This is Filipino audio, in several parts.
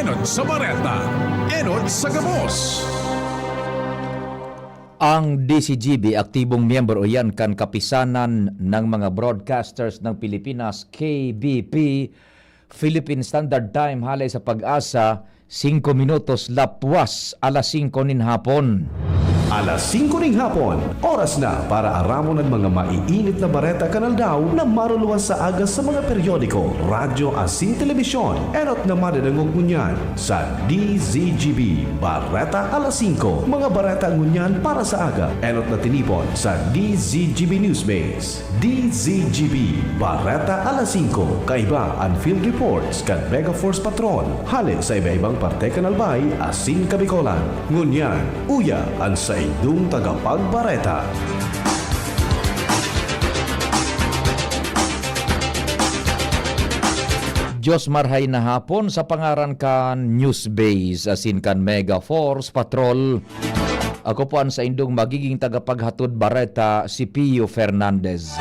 Enot sa Bareta, Enot sa Gabos. Ang DCGB, aktibong miyembro yan kan kapisanan ng mga broadcasters ng Pilipinas, KBP, Philippine Standard Time, halay sa Pag-asa, 5 minutos lapwas, alas 5 nin hapon. Alas 5 ning hapon, oras na para aramon ng mga maiinit na bareta kanal daw na maruluwas sa agas sa mga periodiko, radyo asin telebisyon. Enot na madadangog ngunyan sa DZGB Bareta alas 5. Mga bareta ngunyan para sa aga. Enot na tinipon sa DZGB Newsbase. DZGB Bareta alas 5. Kaiba ang field reports kan Mega Force Patrol. Halik sa iba-ibang parte kanalbay asin kabikolan. Ngunyan, uya ang sa idong tagapagbareta. Diyos marhay na hapon sa pangaran kan Newsbase asin kan Mega Force Patrol. Ako po ang sa indong magiging tagapaghatod bareta si Pio Fernandez.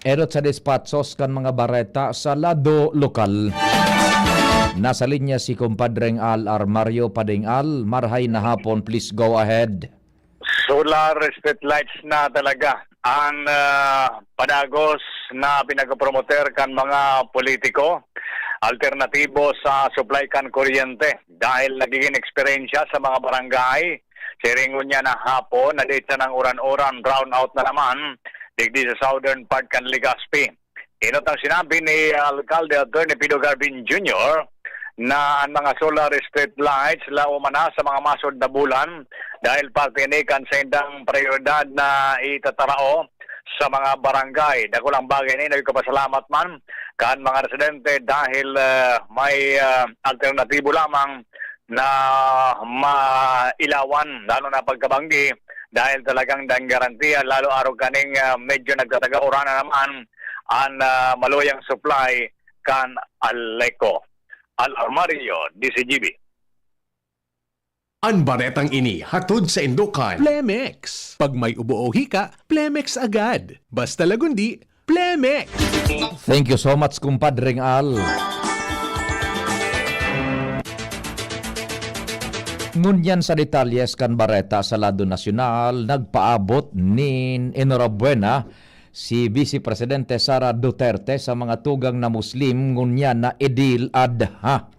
Erot sa dispatsos kan mga bareta sa lado lokal. Nasa linya si Kumpadreng Al Mario Pading Al. Marhay na hapon, please go ahead. Solar street lights na talaga ang padagos na pinagapromoter kan mga politiko. Alternatibo sa supply kan kuryente dahil nagiging eksperyensya sa mga barangay. Siringon niya na hapon, nadita ng uran-uran, brown out na naman digdi sa southern part kan Legazpi. Inot ang sinabi ni Alcalde Attorney Pido Garbin Jr. na ang mga solar street lights laumana sa mga masod na bulan dahil parte ni kan sa indang prioridad na itatarao sa mga barangay. Dakulang bagay ni nagkapasalamat man kan mga residente dahil may alternatibo lamang na mailawan lalo na pagkabanggi dahil talagang dang garantiya lalo araw kaning medyo nagtataga-ura na naman ang maluyang supply kan Aleco. Al-Armario, DCGB. Ang baretang ini hatod sa Indokan. Plemex. Pag may ubo o hika, Plemex agad. Basta lagundi, Plemex. Thank you so much, Kumpadreng Al. Ngunyan sa detalyes kan bareta sa lado nasyonal, nagpaabot nin enhorabuena si Vice Presidente Sara Duterte sa mga tugang na Muslim ngunyan na Idil Adha.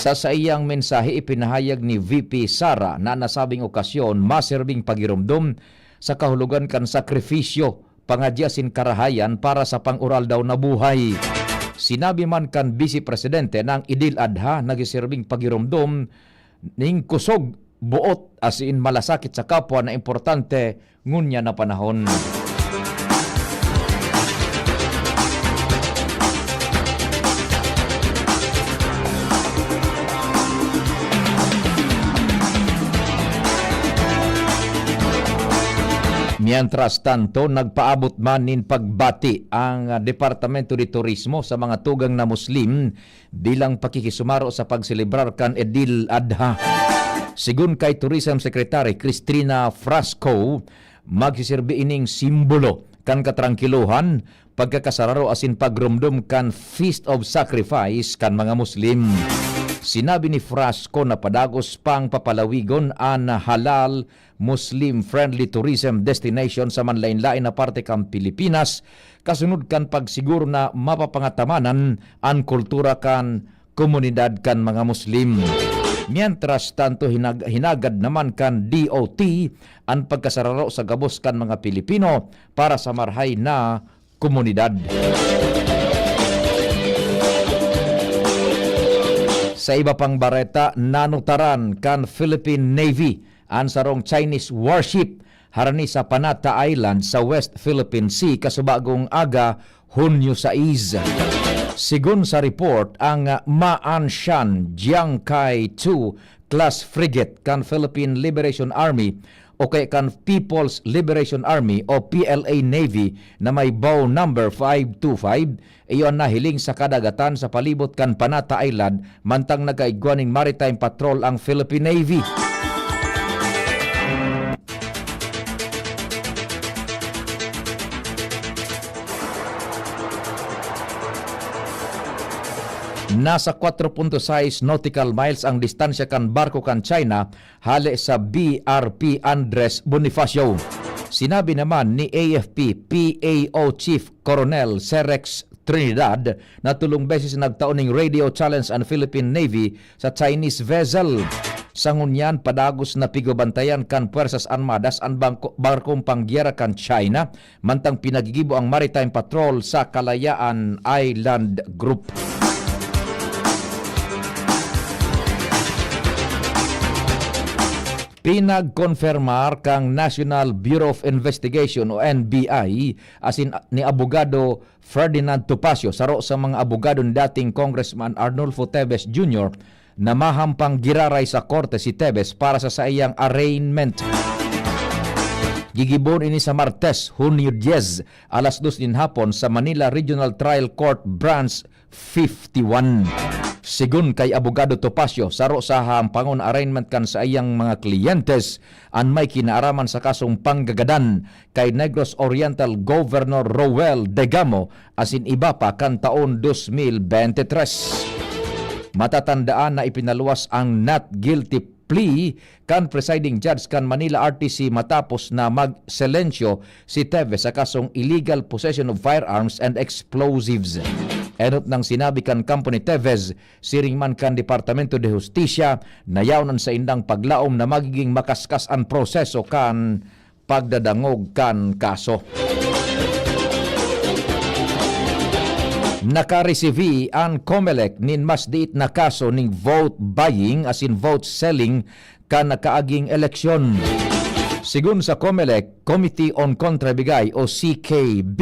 Sa iyang mensahe ipinahayag ni VP Sara na nasabing okasyon maserbing pagirumdum sa kahulugan kan sakripisyo pangadyasin karahayan para sa pangural daw na buhay. Sinabi man kan Vice Presidente ng Idil Adha nagiserbing pagirumdum ning kusog buot asin malasakit sa kapwa na importante ngunya na panahon. Mientras tanto, nagpaabot man nin pagbati ang Departamento de Turismo sa mga tugang na Muslim bilang pakikisumaro sa pagselebrar kan Idil Adha. Sigun kay Tourism Secretary Cristina Frasco, magsiserbi ining simbolo kan katrangkiluhan, pagkakasararo asin pagrumdum kan Feast of Sacrifice kan mga Muslim. Sinabi ni Frasco na padagos pang papalawigon an halal Muslim-friendly tourism destination sa manlain-lain na parte kan Pilipinas, kasunod kan pagsiguro na mapapangatamanan ang kultura kan komunidad kan mga Muslim. Mientras tanto, hinagad naman kan DOT ang pagkasararo sa gabos kan mga Pilipino para sa marhay na komunidad. Sa iba pang bareta, nanutaran kan Philippine Navy ang sarong Chinese warship harani sa Panata Island sa West Philippine Sea kasubagong aga Hunyo 6. Sigun sa report, ang Maanshan Jiangkai 2 class frigate kan Philippine Liberation Army o kay kan People's Liberation Army o PLA Navy na may bow number 525 iyon nahiling sa kadagatan sa palibot kan Panata Island mantang nagaigwaning maritime patrol ang Philippine Navy. Nasa 4.6 nautical miles ang distansya kan barko kan China hali sa BRP Andres Bonifacio. Sinabi naman ni AFP PAO Chief Colonel Serex Trinidad na tulong beses nagtaoning radio challenge ang Philippine Navy sa Chinese vessel. Sa ngunyan, padagos na pigobantayan kan Puwersas Armadas ang barkong pangyera kan China, mantang pinagigibo ang Maritime Patrol sa Kalayaan Island Group. Pinagkonfirmar kang National Bureau of Investigation o NBI asin ni abogado Ferdinand Topacio saro sa mga abogado ni dating Congressman Arnulfo Teves Jr. na mahampang giraray sa korte si Teves para sa saiyang arraignment. Gigibon ini sa Martes, Hunyo 10, alas 2 din hapon sa Manila Regional Trial Court Branch 51. Sigun kay abogado Topacio, saro sa hampangon arraignment kan sa iyang mga kliyentes an may kinaaraman sa kasong panggagadan kay Negros Oriental Governor Roel Degamo asin iba pa kan taon 2023. Matatandaan na ipinaluwas ang not guilty plea kan presiding judge kan Manila RTC matapos na magselensyo si Teves sa kasong illegal possession of firearms and explosives. Enot nang sinabi kan kampo ni Teves, siring man kan Departamento de Justicia, nayawnan sa indang paglaom na magiging makaskas ang proseso kan pagdadangog kan kaso. Nakareceive ang COMELEC nin mas diit na kaso ning vote buying asin vote selling kan nakaaging eleksyon. Sigun sa COMELEC, Committee on Contrabigay o CKB,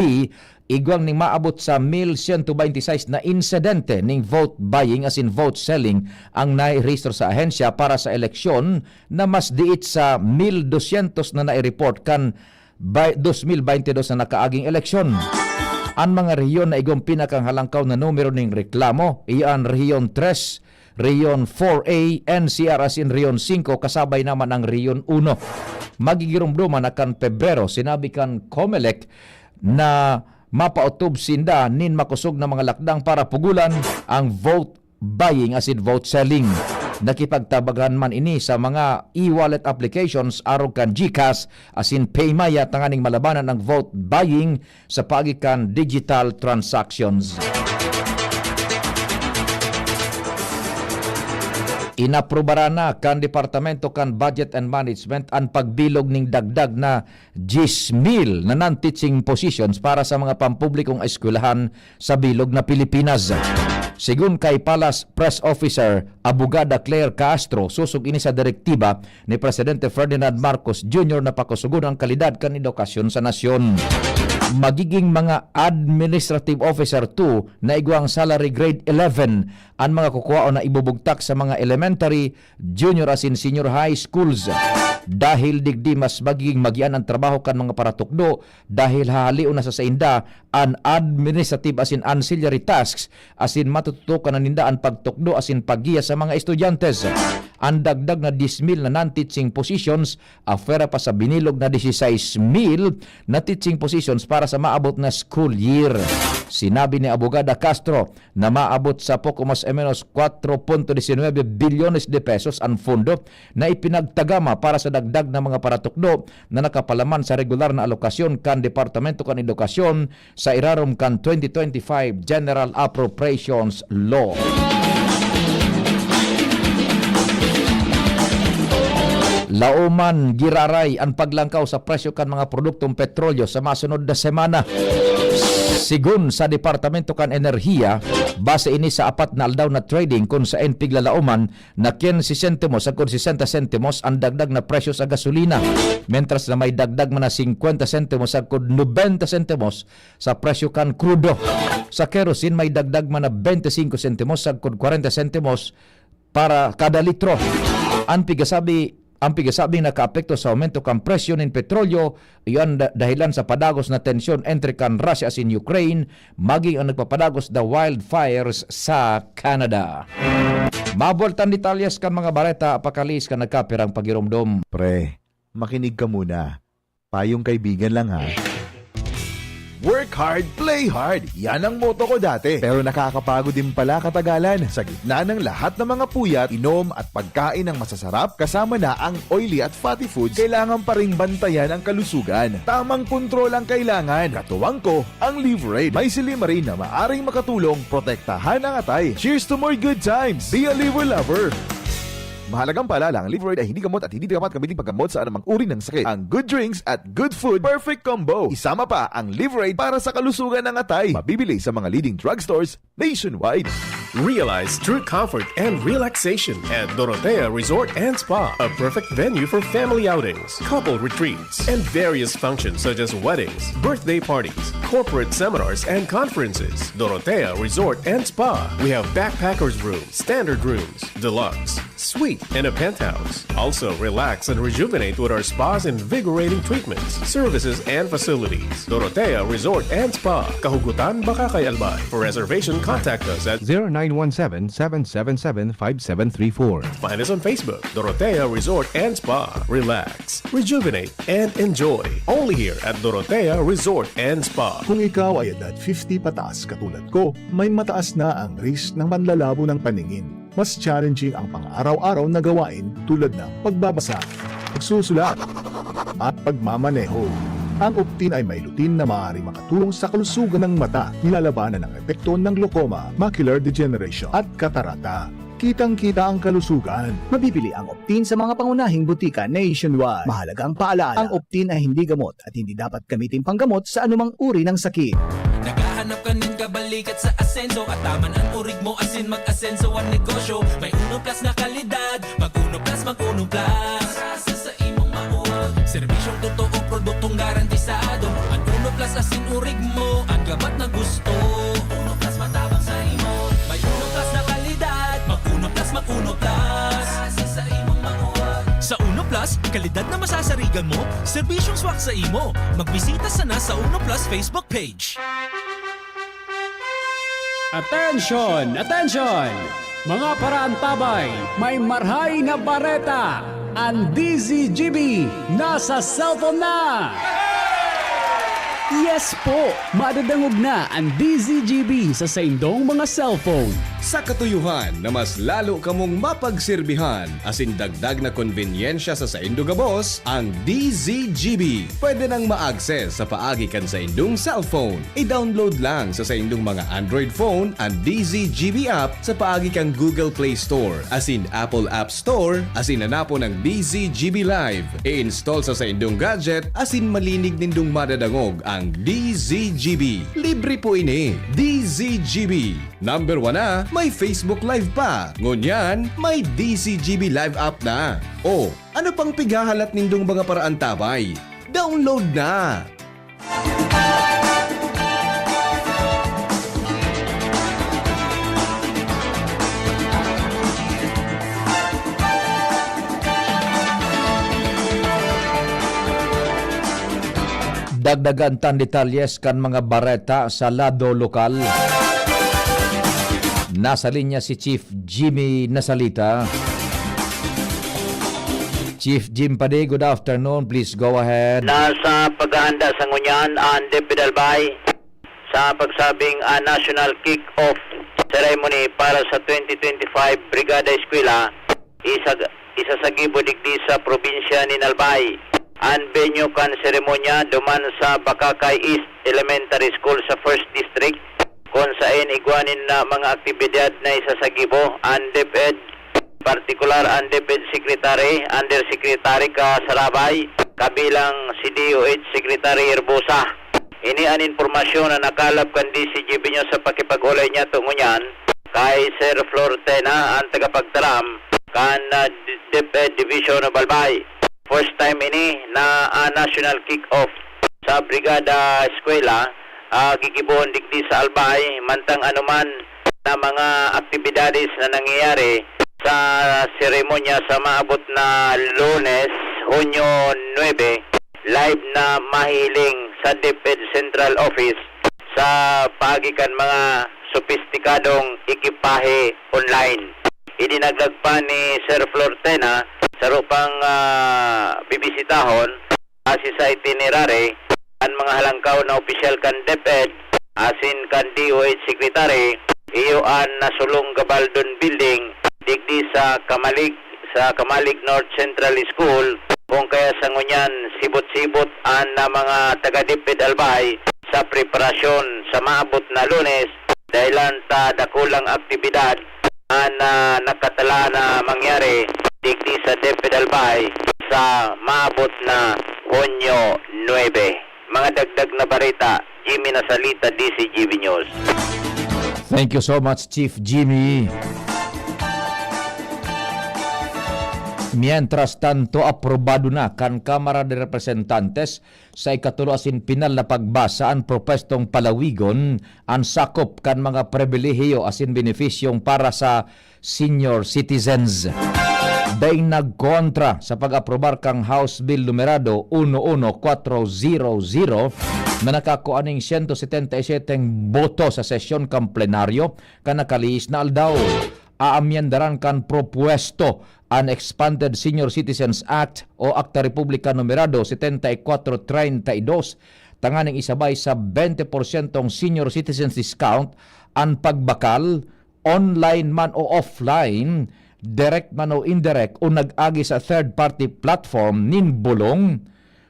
igwang ning maabot sa 1,126 na insidente ning vote buying asin vote selling ang nairehistro sa ahensya para sa eleksyon na mas diit sa 1,200 na naireport kan 2022 na nakaaging eleksyon. Ang mga rehiyon na igong pinakanghalangkaw na numero ning reklamo, iyan Rehiyon 3, Rehiyon 4A, NCR asin Rehiyon 5, kasabay naman ang Rehiyon 1. Magigirumduman na kan Pebrero, sinabi kan COMELEC na mapautob sinda nin makusog na mga lakdang para pugulan ang vote buying asin vote selling. Nakipagtabagan man ini sa mga e-wallet applications arog kan GCash asin Paymaya tanganing malabanan ang vote buying sa pagikan digital transactions. Inaprobara na kan Departamento kan Budget and Management ang pagbilog ning dagdag na 10,000 na non-teaching positions para sa mga pampublikong eskwelahan sa bilog na Pilipinas. Sigun kay Palace Press Officer Abogada Claire Castro, susog ini sa direktiba ni Presidente Ferdinand Marcos Jr. na pakusugon ang kalidad kan edukasyon sa nasyon. Magiging mga administrative officer 2 na igwang salary grade 11 ang mga kukuha na ibubugtak sa mga elementary, junior asin senior high schools. Dahil digdi mas magiging magian ang trabaho kan mga paratukdo dahil hahaliw na sa inda an administrative asin ancillary tasks asin matututukan na ninda ang pagtukdo asin paggiya sa mga estudyantes. Ang dagdag na 10,000 na non-teaching positions afera pa sa binilog na 16,000 na teaching positions para sa maabot na school year. Sinabi ni Abogada Castro na maabot sa poco mas o menos 4.19 bilyones de pesos ang fondo na ipinagtagama para sa dagdag na mga paratukdo na nakapalaman sa regular na alokasyon kan Departamento kan Edukasyon sa irarom kan 2025 General Appropriations Law. Lauman giraray ang paglangkaw sa presyo kan mga produktong petrolyo sa masunod na semana. Sigun sa Departamento kan Enerhiya, base ini sa apat na aldaw na trading kung sa piglalauman na 15 sentimos at 60 sentimos ang dagdag na presyo sa gasolina. Mentras na may dagdag man na 50 sentimos at 90 sentimos sa presyo kan krudo. Sa kerosene may dagdag man na 25 sentimos at 40 sentimos para kada litro. Ang pigasabing nakaapekto sa aumento kan presyo ng petrolyo iyon dahilan sa padagos na tensyon entre kan Russia at Ukraine maging ang nagpapadagos the wildfires sa Canada. Maboltan detalyas kan mga bareta apakalis kan nagkapirang pagirumdom. Pre, makinig ka muna. Payong kaibigan lang ha. Work hard, play hard. Yan ang motto ko dati. Pero nakakapagod din pala katagalan. Sa gitna ng lahat ng mga puyat, inom at pagkain ng masasarap, kasama na ang oily at fatty foods, kailangan pa ring bantayan ang kalusugan. Tamang kontrol ang kailangan. Katuwang ko, ang Liverade. May silimarin na maaring makatulong protektahan ang atay. Cheers to more good times. Be a liver lover. Mahalagang paalala, ang Liverade ay hindi gamot at hindi dapat gamitin paggamot sa anumang uri ng sakit. Ang good drinks at good food, perfect combo. Isama pa ang Liverade para sa kalusugan ng atay. Mabibili sa mga leading drugstores nationwide. Realize true comfort and relaxation at Dorotea Resort and Spa, a perfect venue for family outings, couple retreats, and various functions such as weddings, birthday parties, corporate seminars, and conferences. Dorotea Resort and Spa. We have backpackers rooms, standard rooms, deluxe, suite, and a penthouse. Also, relax and rejuvenate with our spas and invigorating treatments, services, and facilities. Dorotea Resort and Spa, Kahugutan, Bakakay, Albay. For reservation, contact us at 0917-777-5734. Find us on Facebook, Dorotea Resort and Spa. Relax, rejuvenate, and enjoy. Only here at Dorotea Resort and Spa. Kung ikaw ay edad 50 pataas katulad ko, may mataas na ang risk ng manlalabo ng paningin. Mas challenging ang pang-araw-araw na gawain tulad ng pagbabasa, pagsusulat, at pagmamaneho. Ang Optin ay may lutin na maaaring makatulong sa kalusugan ng mata, nilalabanan ang epekto ng glaucoma, macular degeneration at katarata. Kitang-kita ang kalusugan. Mabibili ang Optin sa mga pangunahing butika nationwide. Mahalagang paalala, ang Optin ay hindi gamot at hindi dapat gamitin panggamot sa anumang uri ng sakit. Naghahanap ka ng kabalikat sa asenso at taman ang urig mo asin mag-asenso ang negosyo. May Uno Plus na kalidad, mag-Uno Plus, mag-Uno Plus. Sa imong mauwag, serbisyong totoo, produktong garantisado. Ang Uno Plus asin urig mo, ang gabat na gusto. Uno Plus matabang sa imo. May Uno Plus na kalidad, mag-Uno Plus, mag-Uno Plus. Sa imong mauwag. Sa Uno Plus, kalidad na masasarigan mo, serbisyong swak sa imo. Magbisita sana sa Uno Plus Facebook page. Attention! Attention! Mga paraantabay, may marhay na bareta! Ang DZGB nasa cellphone na! Yes po! Madadangog na ang DZGB sa saindong mga cellphone. Sa katuyuhan na mas lalo kamong mapagsilbihan, asin dagdag na konbinyensya sa saindo gabos, ang DZGB. Pwede nang ma-access sa paagi kan sa indong cellphone. I-download lang sa saindong mga Android phone ang DZGB app sa paagi kang Google Play Store, asin Apple App Store, asin hanapo ng DZGB Live. I-install sa saindong gadget, asin malinig nindong madadangog ang DZGB. Libre po ini. DZGB. Number 1 na, may Facebook Live pa. Ngunyan, may DZGB Live app na. O, ano pang pigahalat nindong mga paraan tabay? Download na! Dagdagan tan detalyes kan mga bareta sa lado lokal. Nasa linya si Chief Jimmy Nasalita. Chief Jim Pade, good afternoon. Please go ahead. Nasa paghahanda sa Ngunyan ang Deputy Albay sa pagsabing National Kick-Off Ceremony para sa 2025 Brigada Eskwela isasagibo digdi sa probinsya ni Albay. Ang venue kan seremonya duman sa Bakakay East Elementary School sa 1st District kung saan igwanin na mga aktibidad na isasagibo ang DepEd, partikular ang DepEd Secretary, Undersecretary ka Sarabay, kabilang si DOH Secretary Herbosa. Ini ang informasyon na nakalap kan DCGB nyo sa pakipag-ulay niya tungunyan kay Sir Flor Tena ang tagapagtaram kan DepEd Division of Albay. First time ini na national kick-off sa Brigada Eskwela gigibuhon digdi sa Albay mantang anuman na mga aktibidades na nangyayari sa seremonya sa maabot na Lunes, Hunyo 9, live na mahiling sa DepEd Central Office sa pagikan mga sopistikadong ekipahe online. Idinagdag pa ni Sir Flortena sa rupang bibisitahon kasi sa itinerary ang mga halangkaw na opisyal kan DepEd asin kan DOH Secretary iyo an nasulong Gabaldon Building digdi sa Kamalig North Central School kung kaya sa ngunyan sibot-sibot an na mga taga-DepEd Albay sa preparasyon sa maabot na Lunes dahilan ta dakulang aktibidad na nakatala na mangyari digdi sa DepEd Albay sa maabot na Hunyo 9. Mga dagdag na barita, Jimmy Nasalita, DCGB News. Thank you so much, Chief Jimmy. Mientras tanto, aprobado na kan Kamara de Representantes sa ikatulo asin pinal na pagbasa ang propestong palawigon ang sakop kan mga pribilehiyo asin benefisyong para sa senior citizens. Day nagkontra sa pag-aprobar kang House Bill numerado 11400 na nakakuaning 177 boto sa sesyon kang plenaryo kan nakaliis na aldaw. Aamyendaran kan propuesto ang Expanded Senior Citizens Act o Akta Republika numerado 7432 tanganing isabay sa 20% senior citizens discount ang pagbakal online man o offline, direct man o indirect o nag-agi sa third party platform nin bulong,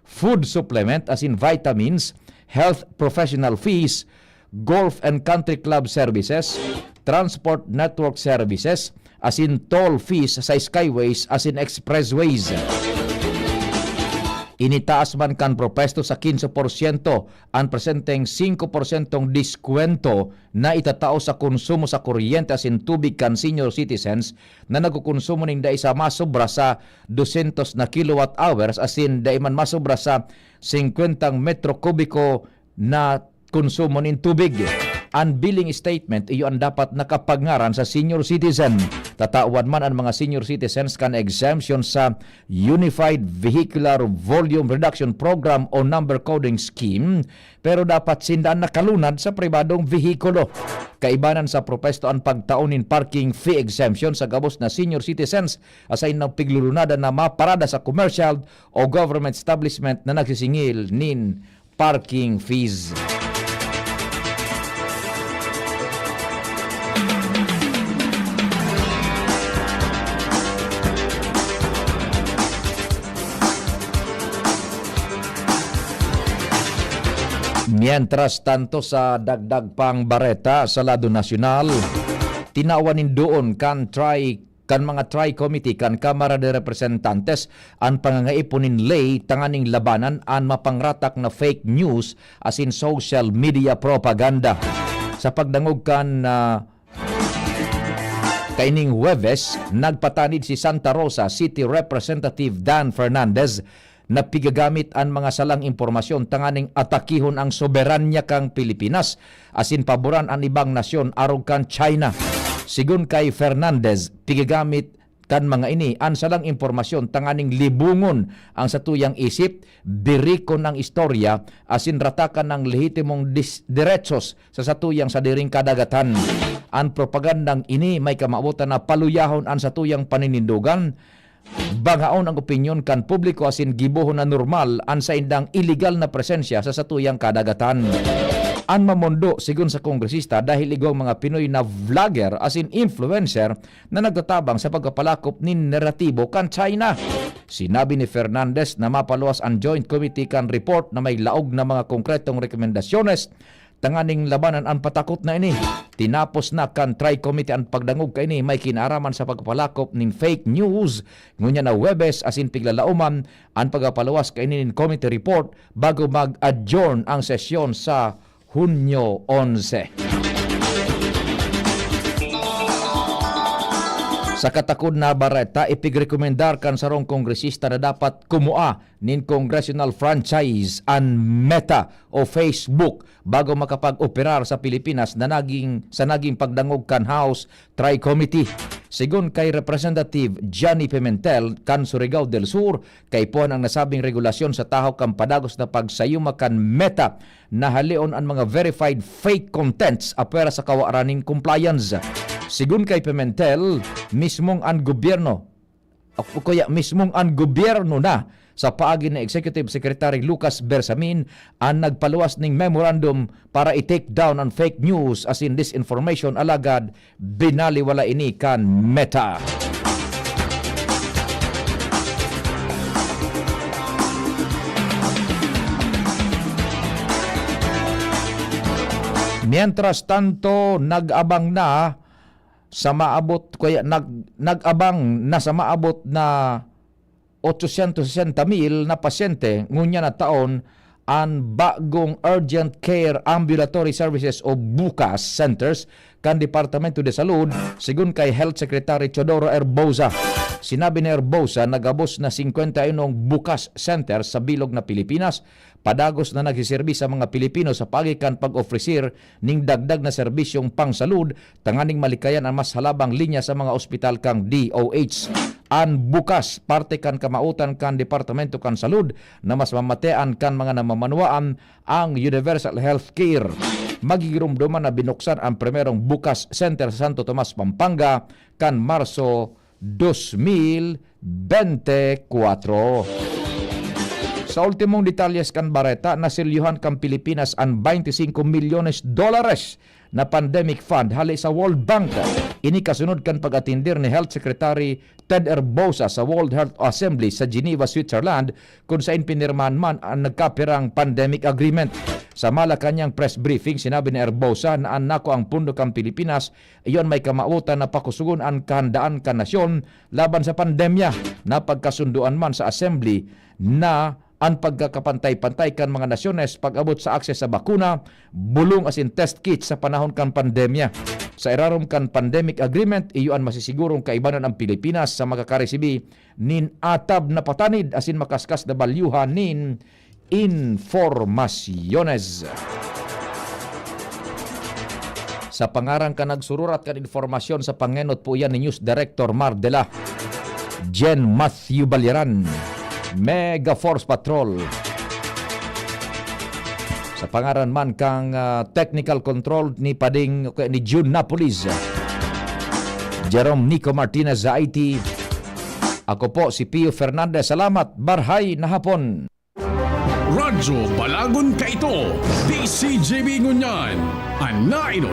food supplement as in vitamins, health professional fees, golf and country club services, transport network services, as in toll fees sa skyways as in expressways. Initaas man kan propesto sa 15% ang presenteng 5% diskwento na itatao sa konsumo sa kuryente as in tubig kan senior citizens na nagkukonsumo ning dai sa masobra sa 200 na kilowatt hours as in dai man masobra sa 50 metro kubiko na konsumo nin tubig. Ang billing statement iyo ang dapat nakapagngaran sa senior citizen. Tatawan man ang mga senior citizens kan exemption sa Unified Vehicular Volume Reduction Program o Number Coding Scheme, pero dapat sindaan nakalunad sa pribadong vehikulo. Kaibanan sa propesto ang pagtaunin parking fee exemption sa gabos na senior citizens asay ng piglulunada na maparada sa commercial o government establishment na nagsisingil nin parking fees. Mientras tanto sa dagdag pang bareta sa lado nasyonal, tinawanin doon kan mga tri-committee kan Kamara de Representantes ang pangangaipunin lay tanganing labanan ang mapangratak na fake news as in social media propaganda. Sa pagdangog kan kaining Huwebes, nagpatanid si Santa Rosa City Representative Dan Fernandez na pigagamit ang mga salang impormasyon tanganing atakihon ang soberanya kang Pilipinas asin paboran ang ibang nasyon arog kan China. Sigun kay Fernandez, pigagamit kan mga ini ang salang impormasyon tanganing libungon ang satuyang isip, birikon ang istorya asin ratakan ng lehitimong diretsos sa satuyang sadiring kadagatan. Ang propagandang ini may kamabutan na paluyahon ang satuyang paninindugan, bangaon ang opinyon kan publiko asin gibuhon na normal ang sa indang illegal na presensya sa satuyang kadagatan. Ang mamondo sigun sa kongresista dahil igong mga Pinoy na vlogger asin influencer na nagtatabang sa pagpapalakop ni naratibo kan China. Sinabi ni Fernandez na mapaluwas ang Joint Committee kan report na may laog na mga konkretong rekomendasyones tanganing labanan ang patakot na ini. Tinapos na kan tri-committee ang pagdangog ka ini may kinaraman sa pagpapalakop ning fake news. Ngunya na Huwebes asin piglalauman ang pagpapalawas ka ini ning committee report bago mag-adjourn ang sesyon sa Hunyo 11. Sa katakod na bareta, ipigrekomendar kan sarong kongresista na dapat kumua nin congressional franchise ang Meta o Facebook bago makapag-operar sa Pilipinas na naging pagdangog kan House Tri-Committee. Sigun kay Representative Johnny Pimentel kan Surigao del Sur, kay puan ang nasabing regulasyon sa tahaw kan padagos na pagsayuma kan Meta na halion ang mga verified fake contents apera sa kawaraning compliance. Sigun kay Pimentel, mismong ang gobyerno o kaya mismong ang gobyerno na sa paagi ni Executive Secretary Lucas Bersamin ang nagpaluwas ning memorandum para i-take down ang fake news as in disinformation alagad binaliwala ini kan Meta. Mientras tanto, nag-abang na sa maabot nag-abang na sa maabot na 860,000 na pasyente ngunya na taon ang bagong Urgent Care Ambulatory Services o BUCAS centers kan Departamento de Salud sigun kay Health Secretary Teodoro Herbosa. Sinabi ni Herbosa nagabos na 51 BUCAS centers sa bilog na Pilipinas, padagos na nagsiserbi sa mga Pilipino sa pagikan pag-ofresir ning dagdag na serbisyong pangsalud tanganing malikayan ang mas halabang linya sa mga ospital kang DOH. Ang bukas parte kan kamautan kan Departamento kan Salud na mas mamatean kan mga namamanuaan ang Universal Health Care. Magigirumduman na binuksan ang primerong bukas center sa Santo Tomas, Pampanga kan Marso 2024. Sa ultimong detalyes kan Bareta, nasilyuhan kan Pilipinas ang $25 milyones na pandemic fund hali sa World Bank. Ini kasunod kan pag-atindir ni Health Secretary Ted Herbosa sa World Health Assembly sa Geneva, Switzerland kung saan pinirmahan man ang nagkapirang pandemic agreement. Sa Malacanang press briefing, sinabi ni Herbosa na nako ang pundo kang Pilipinas iyon may kamautan na pakusugon ang kahandaan ka nasyon laban sa pandemya na pagkasunduan man sa Assembly na ang pagkakapantay-pantay kan mga nasyones pag-abot sa akses sa bakuna, bulong as in test kits sa panahon kan pandemya. Sa irarom kan pandemic agreement, iyon masisigurong kaibanan ang Pilipinas sa makakaresibi nin atab na patanid as in makaskas na balyuhan nin informasyones. Sa pangarang ka nagsururat kan informasyon sa pangenot po yan ni News Director Mardela, Jen Matthew Baliran, Mega Force Patrol. Sa pangaran man kang technical control ni Pading ni June Napolis, Jerome Nico Martinez sa IT. Ako po si Pio Fernandez. Salamat. Barhay na hapon. Radyo Balagon Kaito, DCGB Ngunyan, Anaino.